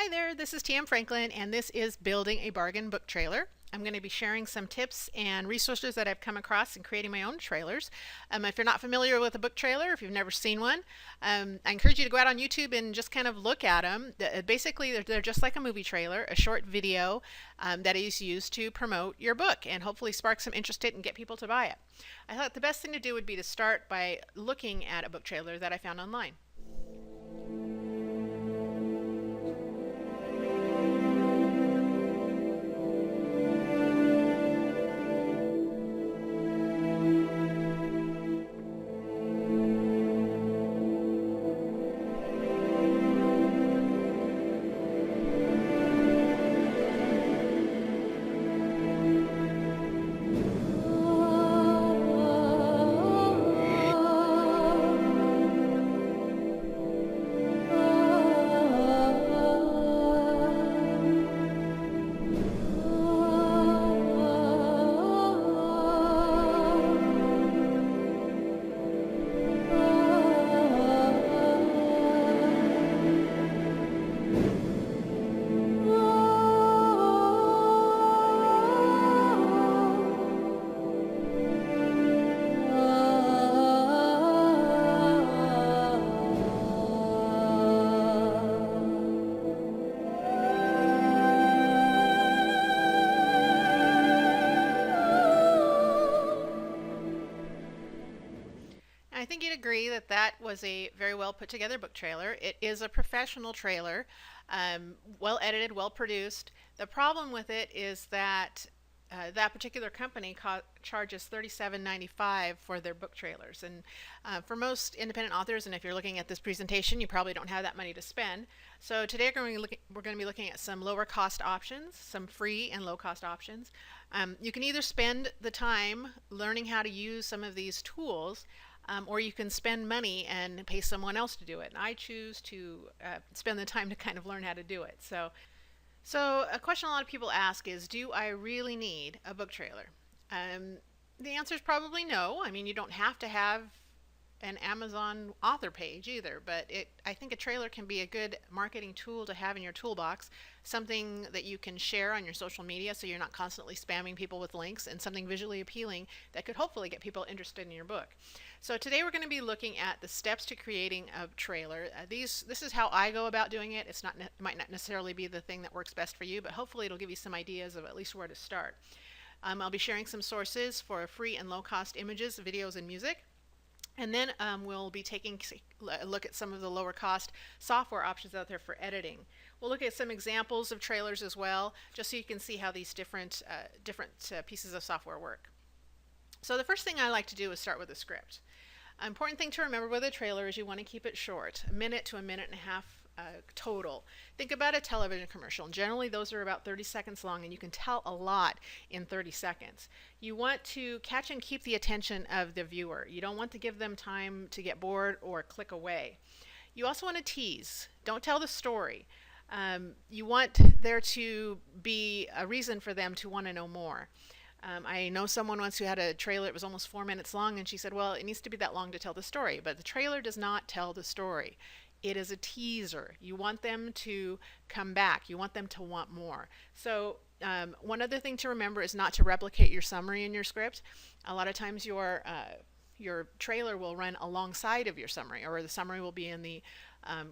Hi there, this is TM Franklin, and this is Building a Bargain Book Trailer. I'm going to be sharing some tips and resources that I've come across in creating my own trailers. If you're not familiar with a book trailer, if you've never seen one, I encourage you to go out on YouTube and just kind of look at them. Basically, they're just like a movie trailer, a short video that is used to promote your book and hopefully spark some interest in it and get people to buy it. I thought the best thing to do would be to start by looking at a book trailer that I found online. I think you'd agree that that was a very well put together book trailer. It is a professional trailer, well edited, well produced. The problem with it is that that particular company charges $37.95 for their book trailers. And for most independent authors, and if you're looking at this presentation, you probably don't have that money to spend. So today we're going to be looking at some lower cost options, some free and low cost options. You can either spend the time learning how to use some of these tools, or you can spend money and pay someone else to do it. And I choose to spend the time to kind of learn how to do it. So a question a lot of people ask is, do I really need a book trailer? The answer is probably no. I mean, you don't have to have an Amazon author page either, but I think a trailer can be a good marketing tool to have in your toolbox, something that you can share on your social media so you're not constantly spamming people with links, and something visually appealing that could hopefully get people interested in your book. So today we're going to be looking at the steps to creating a trailer. This is how I go about doing it. It might not necessarily be the thing that works best for you, but hopefully it'll give you some ideas of at least where to start. I'll be sharing some sources for free and low cost images, videos, and music. And then we'll be taking a look at some of the lower cost software options out there for editing. We'll look at some examples of trailers as well, just so you can see how these different pieces of software work. So the first thing I like to do is start with a script. An important thing to remember with a trailer is you want to keep it short, a minute to a minute and a half total. Think about a television commercial, and generally those are about 30 seconds long, and you can tell a lot in 30 seconds. You want to catch and keep the attention of the viewer. You don't want to give them time to get bored or click away. You also want to tease. Don't tell the story. You want there to be a reason for them to want to know more. I know someone once who had a trailer that was almost 4 minutes long, and she said, well, it needs to be that long to tell the story. But the trailer does not tell the story. It is a teaser. You want them to come back. You want them to want more. So one other thing to remember is not to replicate your summary in your script. A lot of times your trailer will run alongside of your summary, or the summary will be in the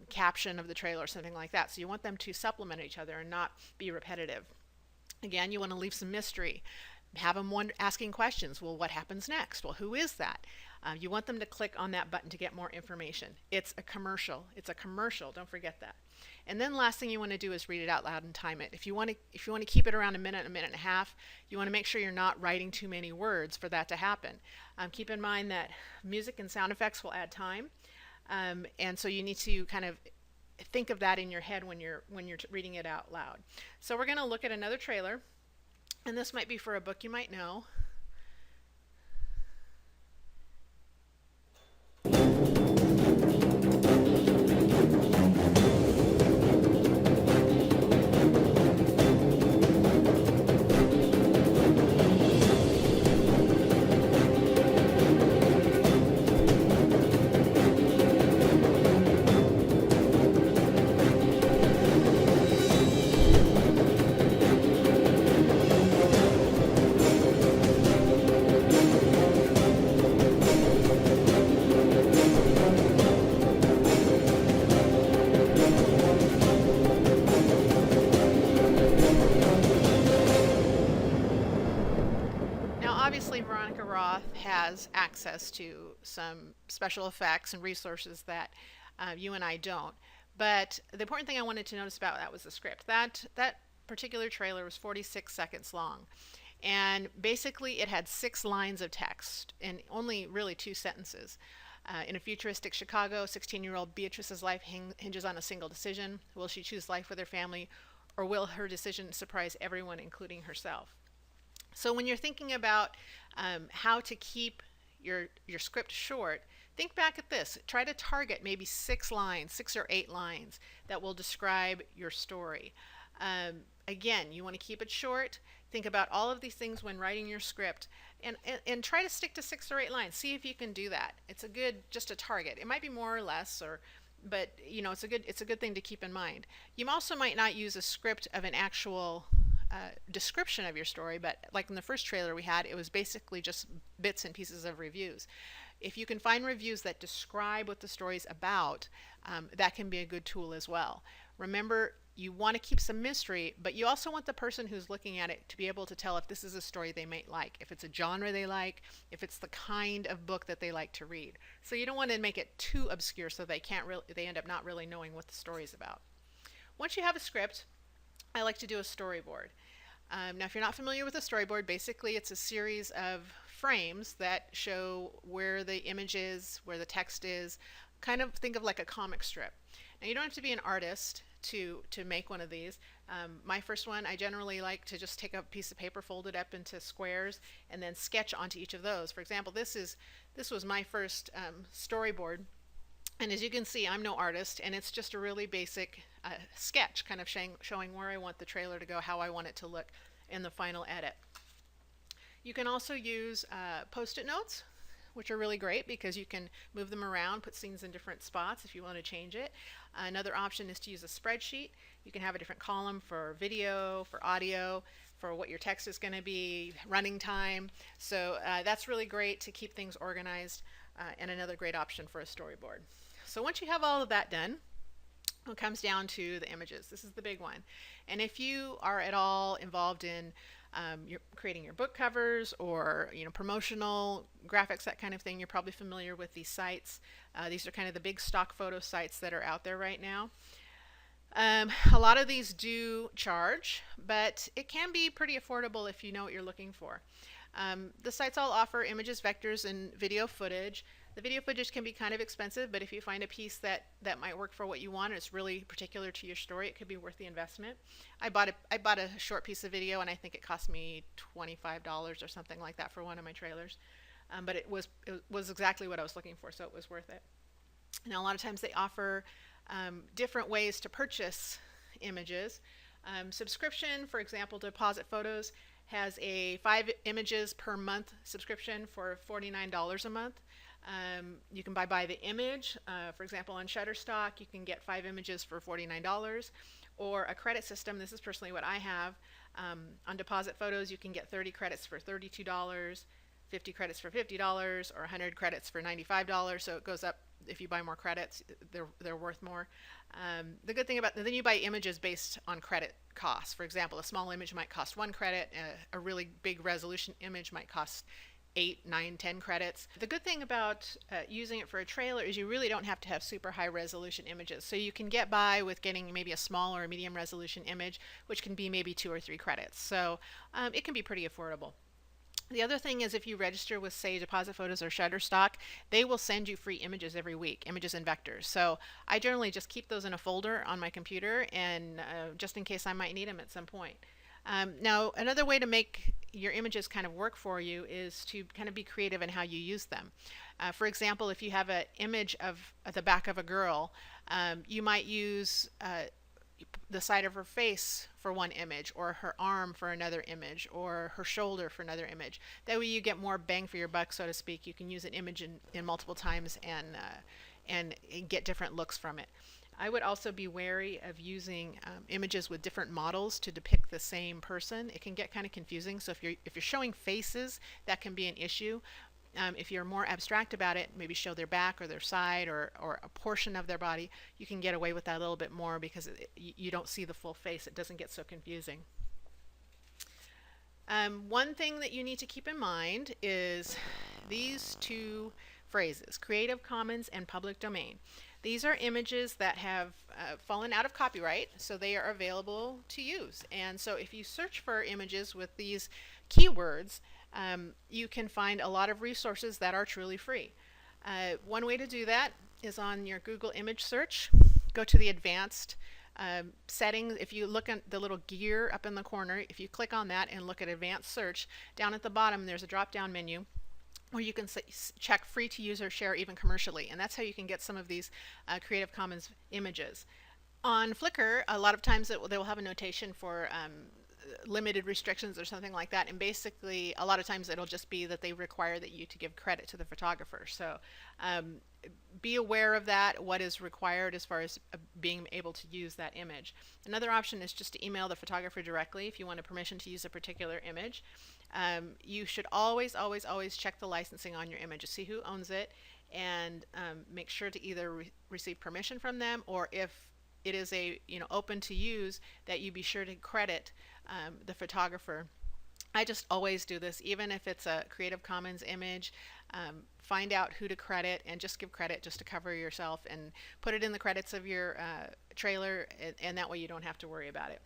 caption of the trailer or something like that. So you want them to supplement each other and not be repetitive. Again, you want to leave some mystery. Have them asking questions. Well, what happens next? Well, who is that? You want them to click on that button to get more information. It's a commercial. It's a commercial. Don't forget that. And then last thing you want to do is read it out loud and time it. If you want to keep it around a minute and a half, you want to make sure you're not writing too many words for that to happen. Keep in mind that music and sound effects will add time, and so you need to kind of think of that in your head when you're reading it out loud. So we're going to look at another trailer. And this might be for a book you might know. has access to some special effects and resources that you and I don't. But the important thing I wanted to notice about that was the script. That particular trailer was 46 seconds long. And basically it had 6 lines of text and only really 2 sentences. In a futuristic Chicago, 16-year-old Beatrice's life hinges on a single decision. Will she choose life with her family, or will her decision surprise everyone, including herself? So when you're thinking about how to keep your script short, think back at this. Try to target maybe 6 lines, 6 or 8 lines that will describe your story. Again, you want to keep it short. Think about all of these things when writing your script, and try to stick to 6 or 8 lines. See if you can do that. It's a good, just a target. It might be more or less, but you know, it's a good thing to keep in mind. You also might not use a script of an actual description of your story, but like in the first trailer we had, it was basically just bits and pieces of reviews. If you can find reviews that describe what the story's about, that can be a good tool as well. Remember, you want to keep some mystery, but you also want the person who's looking at it to be able to tell if this is a story they might like, if it's a genre they like, if it's the kind of book that they like to read. So you don't want to make it too obscure so they end up not really knowing what the story is about. Once you have a script, I like to do a storyboard. Now, if you're not familiar with a storyboard, basically it's a series of frames that show where the image is, where the text is. Kind of think of like a comic strip. Now, you don't have to be an artist to make one of these. My first one, I generally like to just take a piece of paper, fold it up into squares, and then sketch onto each of those. For example, this was my first storyboard. And as you can see, I'm no artist, and it's just a really basic sketch, kind of showing where I want the trailer to go, how I want it to look in the final edit. You can also use Post-it notes, which are really great because you can move them around, put scenes in different spots if you want to change it. Another option is to use a spreadsheet. You can have a different column for video, for audio, for what your text is going to be, running time. So that's really great to keep things organized, and another great option for a storyboard. So once you have all of that done, it comes down to the images. This is the big one. And if you are at all involved in you're creating your book covers or promotional graphics, that kind of thing, you're probably familiar with these sites. These are kind of the big stock photo sites that are out there right now. A lot of these do charge, but it can be pretty affordable if you know what you're looking for. The sites all offer images, vectors, and video footage. The video footage can be kind of expensive, but if you find a piece that might work for what you want, and it's really particular to your story, it could be worth the investment. I bought a short piece of video, and I think it cost me $25 or something like that for one of my trailers. But it was exactly what I was looking for, so it was worth it. Now, a lot of times they offer different ways to purchase images. Subscription, for example, Deposit Photos has a 5 images per month subscription for $49 a month. You can buy the image. For example, on Shutterstock, you can get 5 images for $49, or a credit system. This is personally what I have. On Deposit Photos, you can get 30 credits for $32, 50 credits for $50, or 100 credits for $95. So it goes up. If you buy more credits, they're worth more. The good thing about then you buy images based on credit costs. For example, a small image might cost 1 credit. A really big resolution image might cost 8, 9, 10 credits. The good thing about using it for a trailer is you really don't have to have super high resolution images. So you can get by with getting maybe a small or a medium resolution image, which can be maybe 2 or 3 credits. So it can be pretty affordable. The other thing is if you register with, say, Deposit Photos or Shutterstock, they will send you free images every week, images and vectors. So I generally just keep those in a folder on my computer, and just in case I might need them at some point. Now, another way to make your images kind of work for you is to kind of be creative in how you use them. For example, if you have an image of the back of a girl, you might use the side of her face for one image, or her arm for another image, or her shoulder for another image. That way you get more bang for your buck, so to speak. You can use an image in multiple times and get different looks from it. I would also be wary of using images with different models to depict the same person. It can get kind of confusing. So if you're showing faces, that can be an issue. If you're more abstract about it, maybe show their back or their side or a portion of their body, you can get away with that a little bit more because you don't see the full face. It doesn't get so confusing. One thing that you need to keep in mind is these two phrases, Creative Commons and public domain. These are images that have fallen out of copyright, so they are available to use. And so if you search for images with these keywords, you can find a lot of resources that are truly free. One way to do that is on your Google image search. Go to the advanced settings. If you look at the little gear up in the corner, if you click on that and look at advanced search, down at the bottom there's a drop down menu where you can check free to use or share even commercially, and that's how you can get some of these Creative Commons images. On Flickr, a lot of times they will have a notation for limited restrictions or something like that, and basically a lot of times it'll just be that they require that you to give credit to the photographer. So be aware of that, what is required as far as being able to use that image. Another option is just to email the photographer directly if you want a permission to use a particular image. You should always check the licensing on your image to see who owns it, and make sure to either receive permission from them, or if it is a open to use, that you be sure to credit the photographer. I just always do this, even if it's a Creative Commons image. Find out who to credit and just give credit just to cover yourself, and put it in the credits of your trailer, and that way you don't have to worry about it.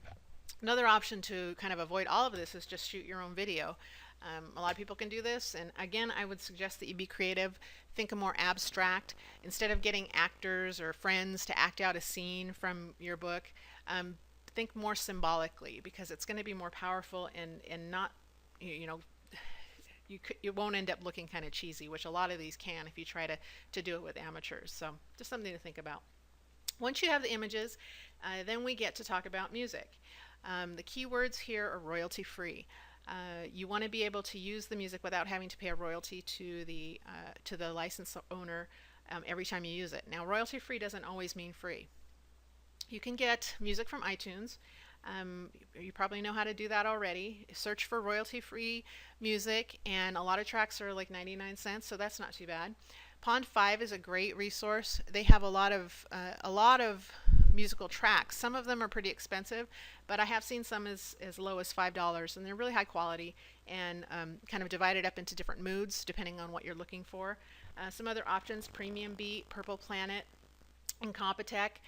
Another option to kind of avoid all of this is just shoot your own video. A lot of people can do this, and again, I would suggest that you be creative, think more abstract. Instead of getting actors or friends to act out a scene from your book, think more symbolically, because it's going to be more powerful, and not, you won't end up looking kind of cheesy, which a lot of these can if you try to do it with amateurs. So just something to think about. Once you have the images, then we get to talk about music. The keywords here are royalty free. You want to be able to use the music without having to pay a royalty to the license owner every time you use it. Now, royalty free doesn't always mean free. You can get music from iTunes. You probably know how to do that already. Search for royalty free music, and a lot of tracks are like 99 cents, so that's not too bad. Pond 5 is a great resource. They have a lot of musical tracks. Some of them are pretty expensive, but I have seen some as low as $5, and they're really high quality, and kind of divided up into different moods depending on what you're looking for. Some other options: Premium Beat, Purple Planet, and Compotech.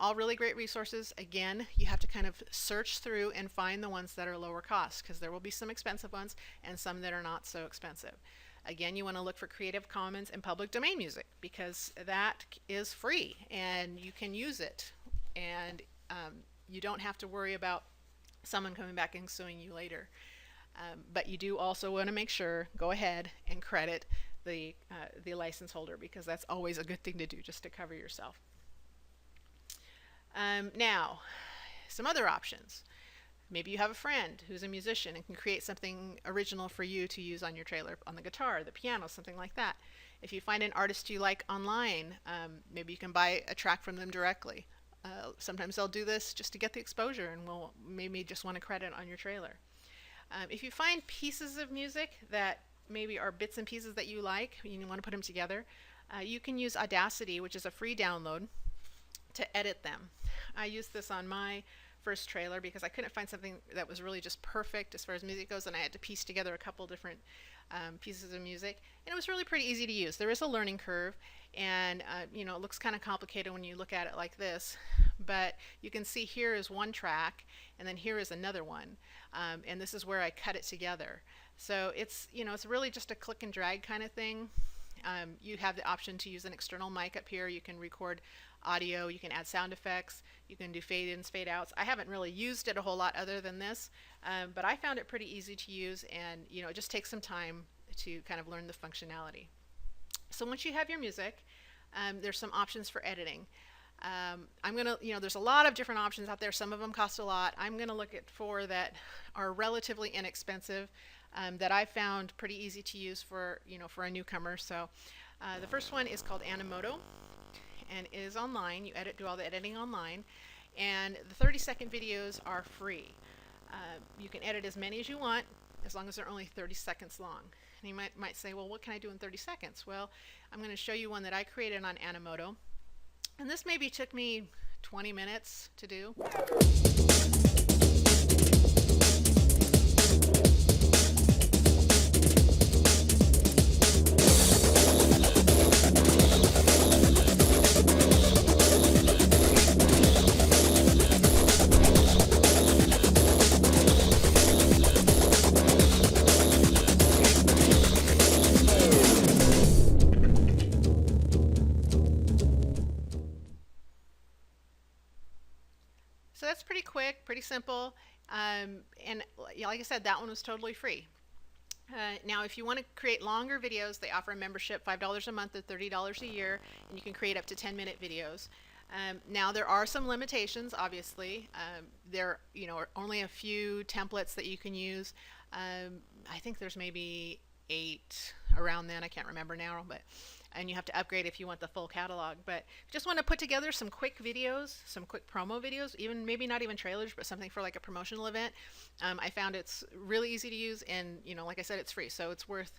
All really great resources. Again, you have to kind of search through and find the ones that are lower cost, because there will be some expensive ones and some that are not so expensive. Again, you want to look for Creative Commons and public domain music, because that is free and you can use it, and you don't have to worry about someone coming back and suing you later. But you do also want to make sure, go ahead and credit the license holder, because that's always a good thing to do, just to cover yourself. Now, some other options. Maybe you have a friend who's a musician and can create something original for you to use on your trailer, on the guitar, the piano, something like that. If you find an artist you like online, maybe you can buy a track from them directly. Sometimes they'll do this just to get the exposure, and will maybe just want to credit on your trailer. If you find pieces of music that maybe are bits and pieces that you like, you want to put them together, you can use Audacity, which is a free download, to edit them. I used this on my first trailer because I couldn't find something that was really just perfect as far as music goes, and I had to piece together a couple different pieces of music, and it was really pretty easy to use. There is a learning curve, and it looks kind of complicated when you look at it like this, but you can see here is one track, and then here is another one, and this is where I cut it together. So it's it's really just a click and drag kind of thing. You have the option to use an external mic up here. You can record audio, you can add sound effects, you can do fade ins, fade outs. I haven't really used it a whole lot other than this, but I found it pretty easy to use, and it just takes some time to kind of learn the functionality. So once you have your music, there's some options for editing. There's a lot of different options out there. Some of them cost a lot. I'm gonna look at 4 that are relatively inexpensive, that I found pretty easy to use for for a newcomer. So the first one is called Animoto, and is online. You do all the editing online, and the 30-second videos are free. You can edit as many as you want, as long as they're only 30 seconds long. And you might say, well, what can I do in 30 seconds? Well, I'm going to show you one that I created on Animoto, and this maybe took me 20 minutes to do. So that's pretty quick, pretty simple. And yeah, like I said, that one was totally free. Now, if you want to create longer videos, they offer a membership, $5 a month or $30 a year, and you can create up to 10-minute videos. Now, there are some limitations, obviously. There are only a few templates that you can use. I think there's maybe 8 around then. I can't remember now, and you have to upgrade if you want the full catalog. But if you just want to put together some quick videos, some quick promo videos, even maybe not even trailers, but something for like a promotional event, I found it's really easy to use, and like I said, it's free, so it's worth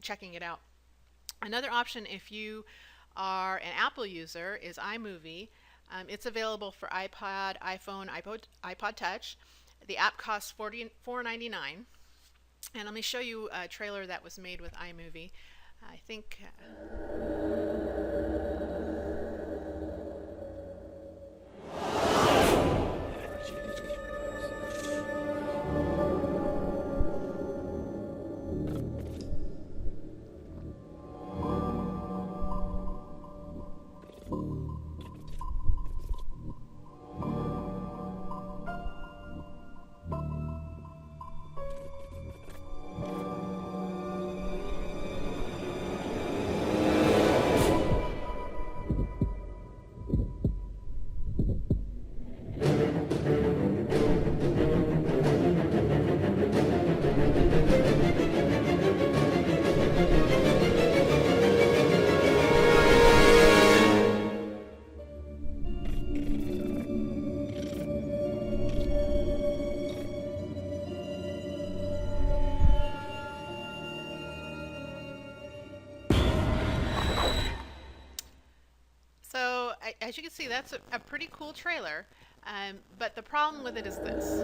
checking it out. Another option, if you are an Apple user, is iMovie. It's available for iPod, iPhone, iPod Touch. The app costs $4.99. And let me show you a trailer that was made with iMovie. I think so. As you can see, that's a pretty cool trailer. But the problem with it is this.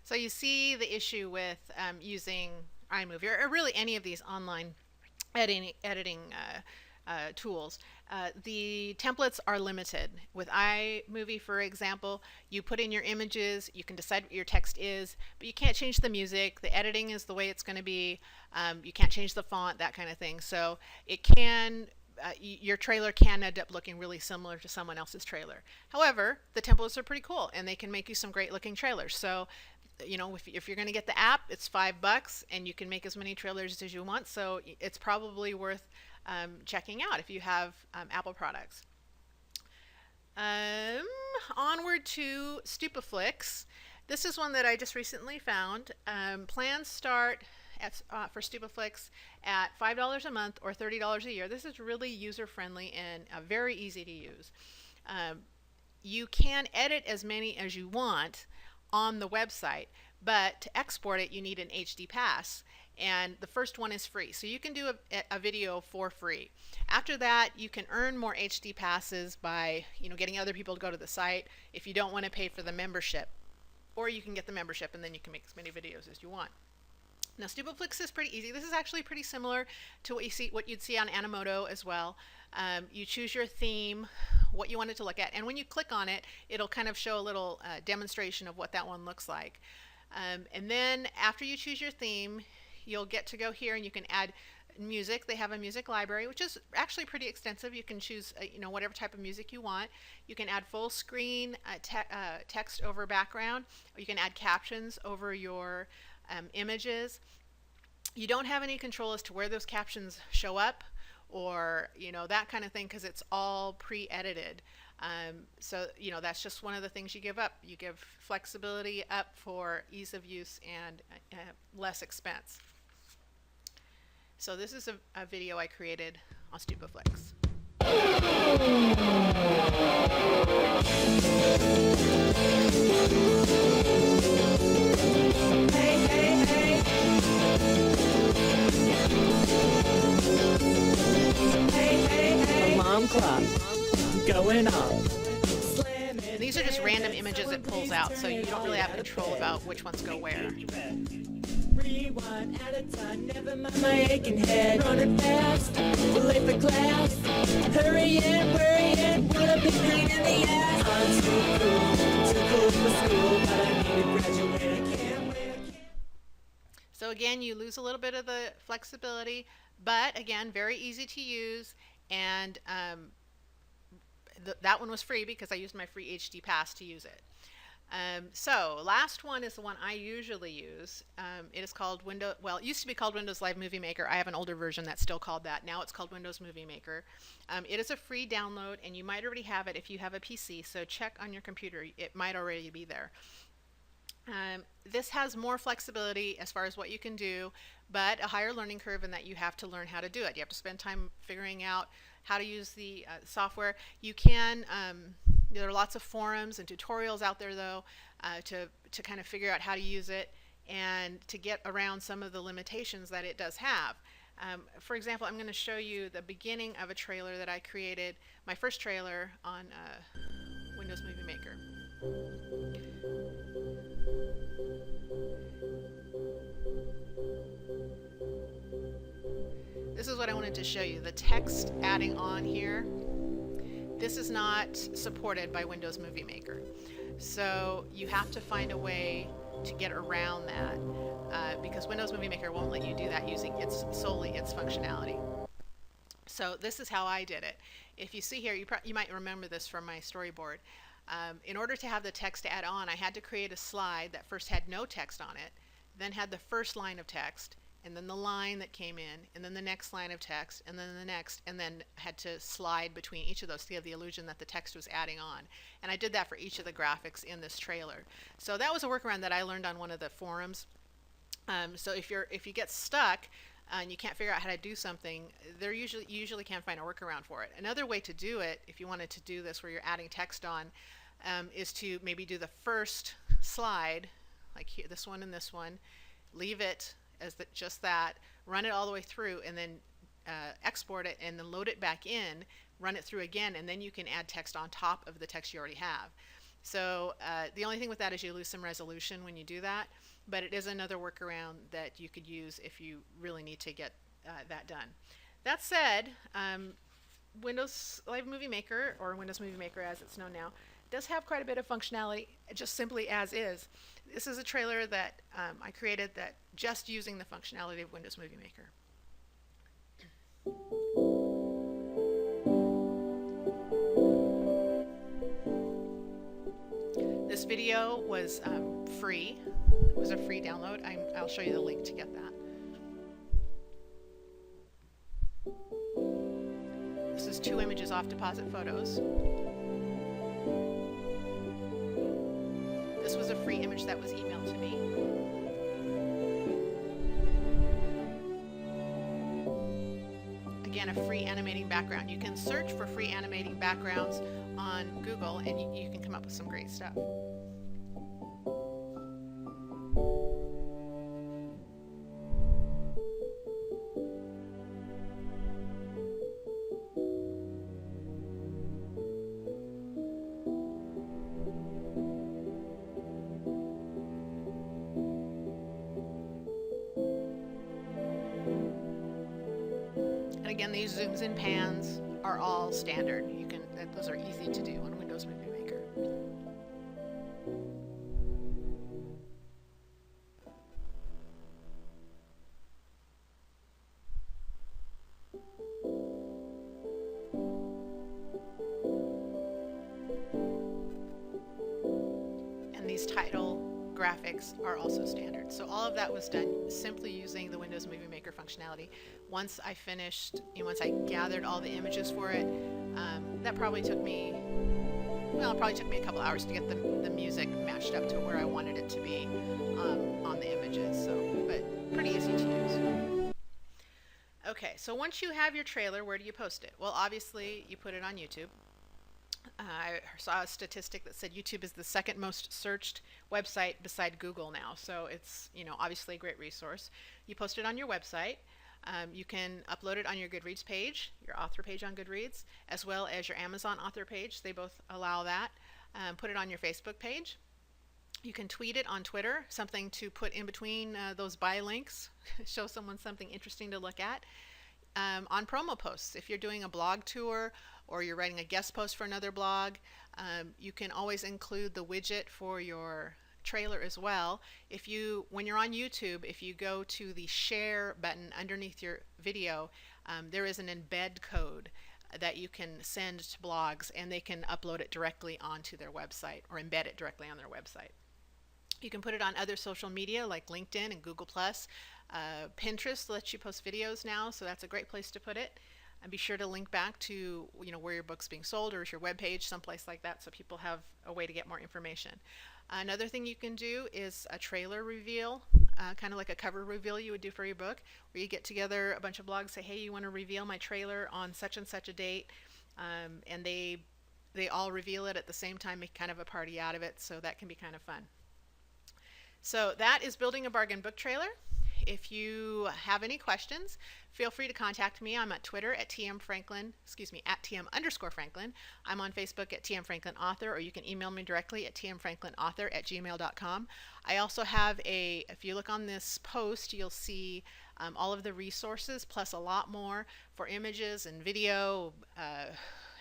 So you see the issue with using iMovie or really any of these online editing tools. The templates are limited. With iMovie, for example, you put in your images, you can decide what your text is, but you can't change the music. The editing is the way it's going to be. You can't change the font, that kind of thing. So it can your trailer can end up looking really similar to someone else's trailer. However, the templates are pretty cool, and they can make you some great looking trailers. So if you're going to get the app, it's $5 and you can make as many trailers as you want, so it's probably worth checking out if you have Apple products. Onward to Stupeflix. This is one that I just recently found. Plans start for Stupeflix at $5 a month or $30 a year. This is really user friendly and very easy to use. You can edit as many as you want on the website, but to export it you need an HD pass, and the first one is free, so you can do a video for free. After that, you can earn more HD passes by getting other people to go to the site if you don't want to pay for the membership, or you can get the membership and then you can make as many videos as you want. Now, Stupeflix is pretty easy. This is actually pretty similar to what you'd see on Animoto as well. You choose your theme, what you want it to look at, and when you click on it, it'll kind of show a little demonstration of what that one looks like. And then after you choose your theme, you'll get to go here and you can add music. They have a music library, which is actually pretty extensive. You can choose whatever type of music you want. You can add full screen text over background, or you can add captions over your images. You don't have any control as to where those captions show up, or that kind of thing, because it's all pre-edited. So, that's just one of the things you give up. You give flexibility up for ease of use and less expense. So this is a video I created on Stupeflix. Hey, hey, hey. Hey, hey, hey. Alarm clock going off. And these are just random images it pulls out, so you don't really have control about which ones go where. Rewind at a time, never mind my aching head. Running fast, late for class. Hurrying, worrying, what a big pain in the ass. I'm too cool for school, but I need to graduate. I can't wait. So again, you lose a little bit of the flexibility, but again, very easy to use, and that one was free because I used my free HD pass to use it. So last one is the one I usually use. It is called it used to be called Windows Live Movie Maker. I have an older version that's still called that. Now it's called Windows Movie Maker. It is a free download, and you might already have it if you have a PC, so check on your computer. It might already be there. This has more flexibility as far as what you can do, but a higher learning curve in that you have to learn how to do it. You have to spend time figuring out how to use the software. You can, there are lots of forums and tutorials out there though to kind of figure out how to use it and to get around some of the limitations that it does have. For example, I'm going to show you the beginning of a trailer that I created, my first trailer on Windows Movie Maker. This is what I wanted to show you, the text adding on here. This is not supported by Windows Movie Maker. So you have to find a way to get around that because Windows Movie Maker won't let you do that using solely its functionality. So this is how I did it. If you see here, you might remember this from my storyboard. In order to have the text add on, I had to create a slide that first had no text on it, then had the first line of text, and then the line that came in, and then the next line of text, and then the next, and then had to slide between each of those to give the illusion that the text was adding on. And I did that for each of the graphics in this trailer. So that was a workaround that I learned on one of the forums. So if you get stuck and you can't figure out how to do something, you usually can find a workaround for it. Another way to do it, if you wanted to do this where you're adding text on, is to maybe do the first slide, like here, this one and this one, leave it as just that, run it all the way through, and then export it and then load it back in, run it through again, and then you can add text on top of the text you already have. So the only thing with that is you lose some resolution when you do that, but it is another workaround that you could use if you really need to get that done. That said, Windows Live Movie Maker, or Windows Movie Maker as it's known now, does have quite a bit of functionality just simply as is. This is a trailer that I created that just using the functionality of Windows Movie Maker. This video was free. It was a free download. I'll show you the link to get that. This is 2 images off Deposit Photos. This was a free image that was emailed to me. Again, a free animating background. You can search for free animating backgrounds on Google and you can come up with some great stuff. Again, these zooms and pans are all standard. Those are easy to do on Windows Movie Maker. And these title graphics are also standard. So all of that was done simply using the Windows Movie Maker functionality. Once I finished, once I gathered all the images for it, that probably took me well, it probably took me a couple hours to get the music matched up to where I wanted it to be on the images. So, but pretty easy to use. Okay, so once you have your trailer, where do you post it? Well, obviously you put it on YouTube. I saw a statistic that said YouTube is the second most searched website beside Google now. So it's, obviously a great resource. You post it on your website. You can upload it on your Goodreads page, your author page on Goodreads, as well as your Amazon author page. They both allow that. Put it on your Facebook page. You can tweet it on Twitter, something to put in between those buy links, show someone something interesting to look at. On promo posts, if you're doing a blog tour or you're writing a guest post for another blog, you can always include the widget for your trailer as well. When you're on YouTube, if you go to the share button underneath your video, there is an embed code that you can send to blogs, and they can upload it directly onto their website or embed it directly on their website. You can put it on other social media like LinkedIn and Google+. Pinterest lets you post videos now, so that's a great place to put it. And be sure to link back to where your book's being sold, or is your webpage, someplace like that, so people have a way to get more information. Another thing you can do is a trailer reveal, kind of like a cover reveal you would do for your book, where you get together a bunch of blogs, say, hey, you want to reveal my trailer on such and such a date, and they all reveal it at the same time, make kind of a party out of it, so that can be kind of fun. So that is building a bargain book trailer. If you have any questions, feel free to contact me. I'm at Twitter at @TM_Franklin. I'm on Facebook at @TMFranklinAuthor, or you can email me directly at tmfranklinauthor@gmail.com. I also have if you look on this post, you'll see all of the resources, plus a lot more for images and video,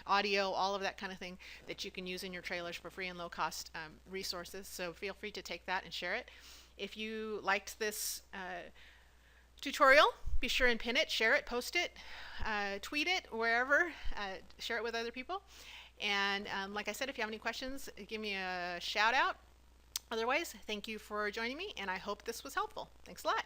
audio, all of that kind of thing that you can use in your trailers for free and low cost resources. So feel free to take that and share it. If you liked this tutorial, be sure and pin it, share it, post it, tweet it, wherever, share it with other people. And like I said, if you have any questions, give me a shout out. Otherwise, thank you for joining me, and I hope this was helpful. Thanks a lot.